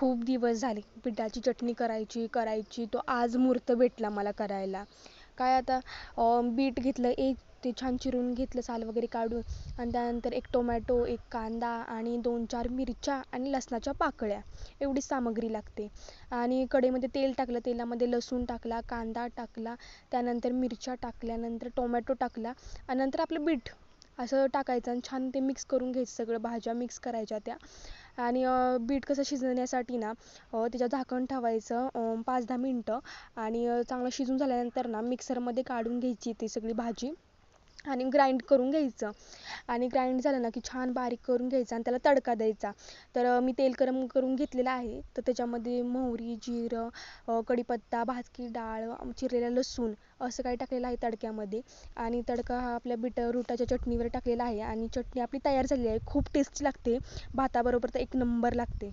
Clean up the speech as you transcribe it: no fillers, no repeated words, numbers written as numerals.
खूप दिवस झाले पिठाची चटणी करायची तो आज मुहूर्त भेटला मला करायला. काय आता बीट घेतलं एक, ते छान चिरून घेतलं साल वगैरे काढून, आणि त्यानंतर एक टोमॅटो, एक कांदा आणि 2-4 मिरच्या आणि लसणाच्या पाकळ्या, एवढी सामग्री लागते. आणि कढईमध्ये तेल टाकलं, तेलामध्ये लसूण टाकला, कांदा टाकला, त्यानंतर मिरच्या टाकल्यानंतर टोमॅटो टाकला आणि नंतर आपलं बीट असं टाकायचं आणि छान ते मिक्स करून घ्यायचं, सगळं भाज्या मिक्स करायच्या त्या. आणि बीट कसं शिजण्यासाठी ना त्याच्यावर झाकण ठेवायचं 5-10 मिनटं, आणि चांगलं शिजून झाल्यानंतर ना मिक्सरमध्ये काढून घ्यायची ती सगळी भाजी आणि ग्राइंड करून घ्यायचं. आणि ग्राइंड झालं ना की छान बारीक करून घ्यायचं आणि त्याला तडका द्यायचा. तर मी तेल गरम करून घेतलेलं आहे, तर त्याच्यामध्ये मोहरी, जिरं, कढीपत्ता, भाजकी डाळ, चिरलेला लसूण असं काही टाकलेलं आहे तडक्यामध्ये. आणि तडका हा आपल्या रूटाच्या चटणीवर टाकलेला आहे आणि चटणी आपली तयार झालेली आहे. खूप टेस्टी लागते, भाताबरोबर तर एक नंबर लागते.